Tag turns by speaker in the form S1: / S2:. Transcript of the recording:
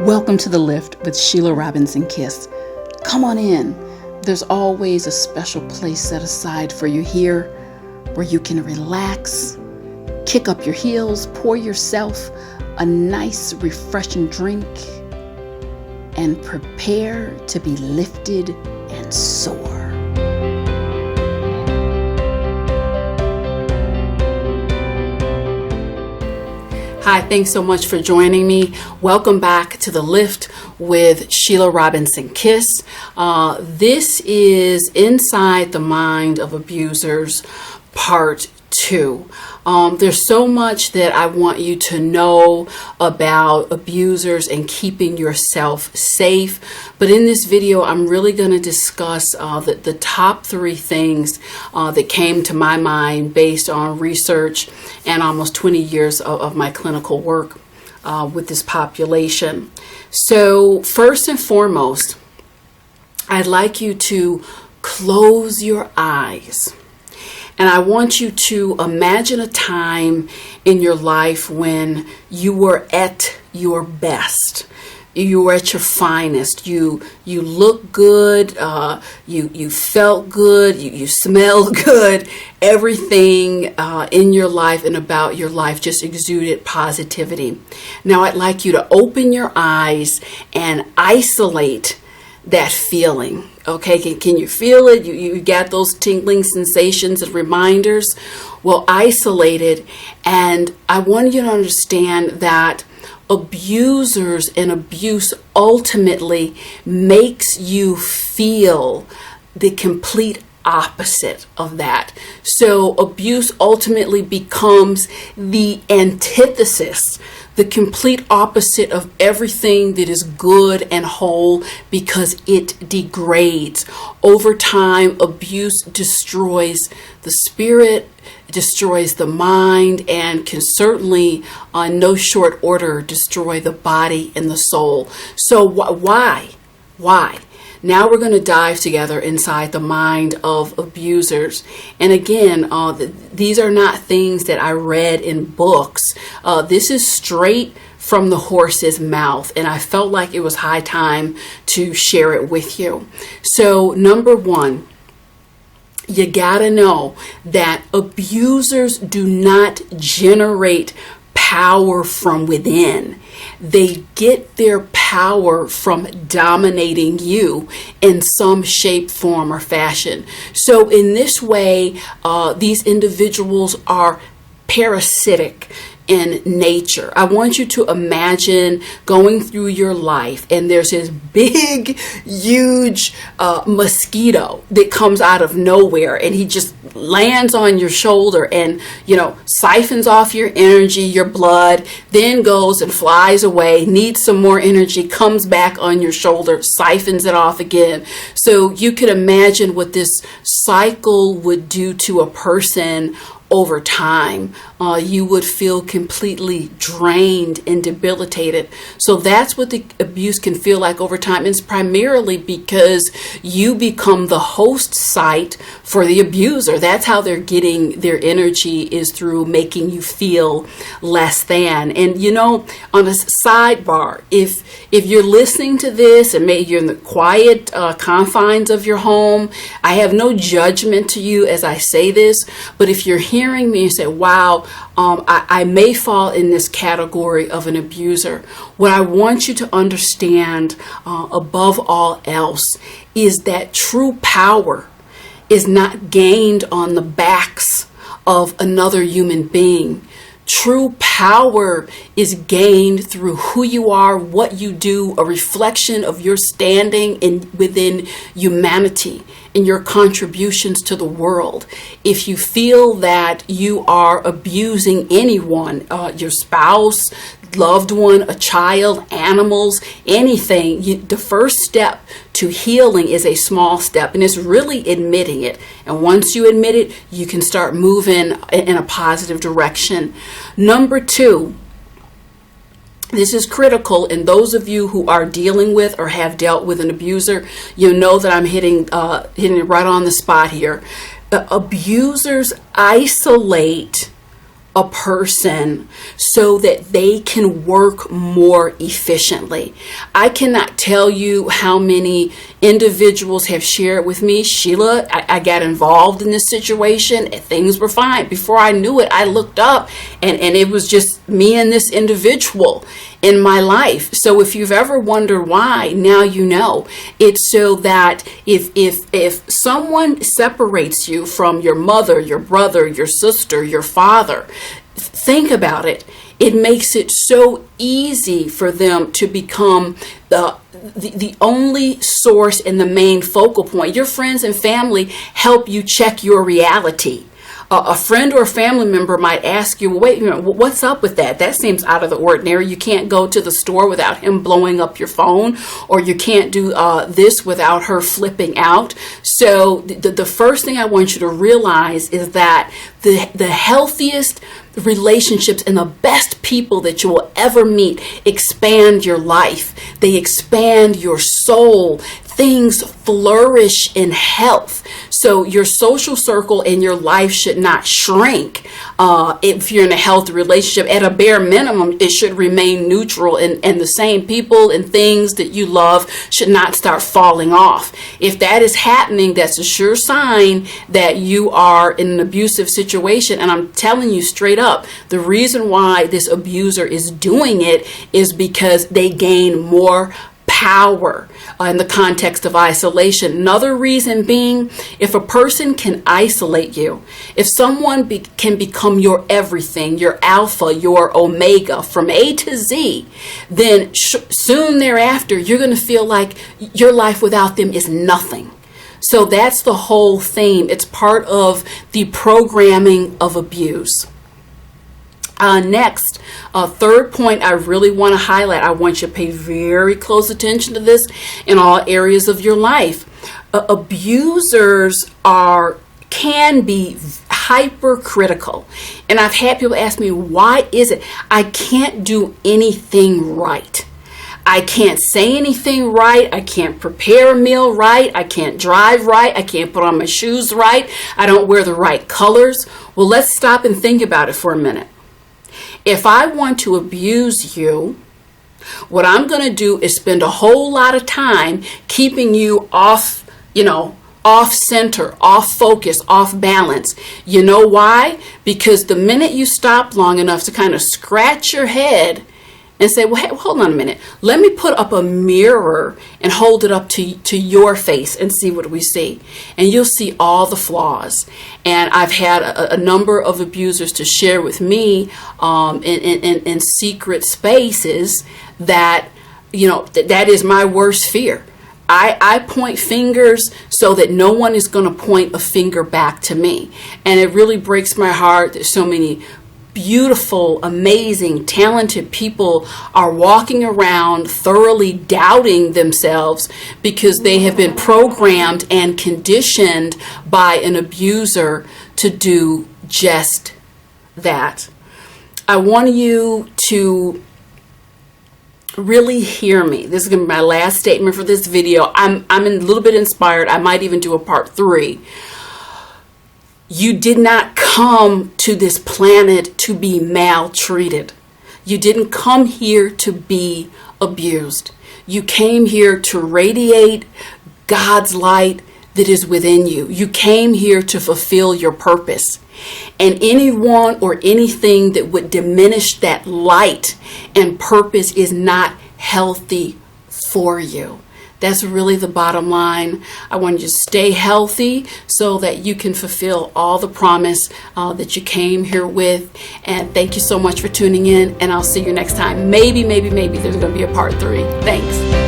S1: Welcome to The Lift with Sheila Robinson Kiss. Come on in. There's always a special place set aside for you here where you can relax, kick up your heels, pour yourself a nice, refreshing drink, and prepare to be lifted and soar. Hi, thanks so much for joining me. Welcome back to The Lift with Sheila Robinson Kiss. This is Inside the Mind of Abusers, Part 2. There's so much that I want you to know about abusers and keeping yourself safe. But in this video, I'm really going to discuss the top 3 things that came to my mind based on research and almost 20 years of my clinical work with this population. So first and foremost, I'd like you to close your eyes. And I want you to imagine a time in your life when you were at your best. You were at your finest. You looked good. You felt good. You smelled good. Everything in your life and about your life just exuded positivity. Now I'd like you to open your eyes and isolate that feeling. Okay, can you feel it? You got those tingling sensations and reminders? Well, isolate it. And I want you to understand that abusers and abuse ultimately makes you feel the complete opposite of that. So abuse ultimately becomes the antithesis, the complete opposite of everything that is good and whole, because it degrades. Over time, abuse destroys the spirit, destroys the mind, and can certainly, in no short order, destroy the body and the soul. So why? Now we're going to dive together inside the mind of abusers. And again, these are not things that I read in books. This is straight from the horse's mouth, and I felt like it was high time to share it with you. So number 1, you gotta know that abusers do not generate power from within. They get their power from dominating you in some shape, form, or fashion. So in this way, these individuals are parasitic in nature. I want you to imagine going through your life and there's this big, huge mosquito that comes out of nowhere, and he just lands on your shoulder and, siphons off your energy, your blood, then goes and flies away, needs some more energy, comes back on your shoulder, siphons it off again. So you could imagine what this cycle would do to a person over time. You would feel completely drained and debilitated. So that's what the abuse can feel like over time. It's primarily because you become the host site for the abuser. That's how they're getting their energy, is through making you feel less than. And on a sidebar, if you're listening to this and maybe you're in the quiet confines of your home, I have no judgment to you as I say this, but if you're hearing me and say, wow, I may fall in this category of an abuser, what I want you to understand above all else is that true power is not gained on the backs of another human being. True power is gained through who you are, what you do, a reflection of your standing within humanity and your contributions to the world. If you feel that you are abusing anyone, your spouse, loved one, a child, animals, anything, the first step to healing is a small step, and it's really admitting it. And once you admit it, you can start moving in a positive direction. Number 2, this is critical, and those of you who are dealing with or have dealt with an abuser, you know that I'm hitting it right on the spot here. Abusers isolate a person so that they can work more efficiently. I cannot tell you how many individuals have shared with me, Sheila, I got involved in this situation and things were fine. Before I knew it, I looked up and it was just me and this individual in my life. So if you've ever wondered why, now you know. It's so that if someone separates you from your mother, your brother, your sister, your father, think about it. It makes it so easy for them to become the only source and the main focal point. Your friends and family help you check your reality. A friend or a family member might ask you, well, wait a minute, what's up with that? That seems out of the ordinary. You can't go to the store without him blowing up your phone, or you can't do this without her flipping out. So the first thing I want you to realize is that the healthiest relationships and the best people that you will ever meet expand your life. They expand your soul. Things flourish in health. So your social circle and your life should not shrink. If you're in a healthy relationship, at a bare minimum, it should remain neutral, and the same people and things that you love should not start falling off. If that is happening, that's a sure sign that you are in an abusive situation. And I'm telling you straight up, the reason why this abuser is doing it is because they gain more power in the context of isolation. Another reason being, if a person can isolate you, if someone can become your everything, your alpha, your omega, from A to Z, then soon thereafter, you're going to feel like your life without them is nothing. So that's the whole theme. It's part of the programming of abuse. Next, third point I really want to highlight. I want you to pay very close attention to this in all areas of your life. Abusers can be hypercritical. And I've had people ask me, why is it I can't do anything right? I can't say anything right. I can't prepare a meal right. I can't drive right. I can't put on my shoes right. I don't wear the right colors. Well, let's stop and think about it for a minute. If I want to abuse you, what I'm going to do is spend a whole lot of time keeping you off, off center, off focus, off balance. You know why? Because the minute you stop long enough to kind of scratch your head and say, well, hey, hold on a minute. Let me put up a mirror and hold it up to your face and see what we see. And you'll see all the flaws. And I've had a number of abusers to share with me in secret spaces that, that is my worst fear. I point fingers so that no one is going to point a finger back to me. And it really breaks my heart that so many beautiful, amazing, talented people are walking around thoroughly doubting themselves because they have been programmed and conditioned by an abuser to do just that. I want you to really hear me. This is going to be my last statement for this video. I'm a little bit inspired. I might even do a part 3. You did not come to this planet to be maltreated. You didn't come here to be abused. You came here to radiate God's light that is within you. You came here to fulfill your purpose. And anyone or anything that would diminish that light and purpose is not healthy for you. That's really the bottom line. I want you to stay healthy so that you can fulfill all the promise that you came here with. And thank you so much for tuning in, and I'll see you next time. Maybe there's going to be a part 3. Thanks.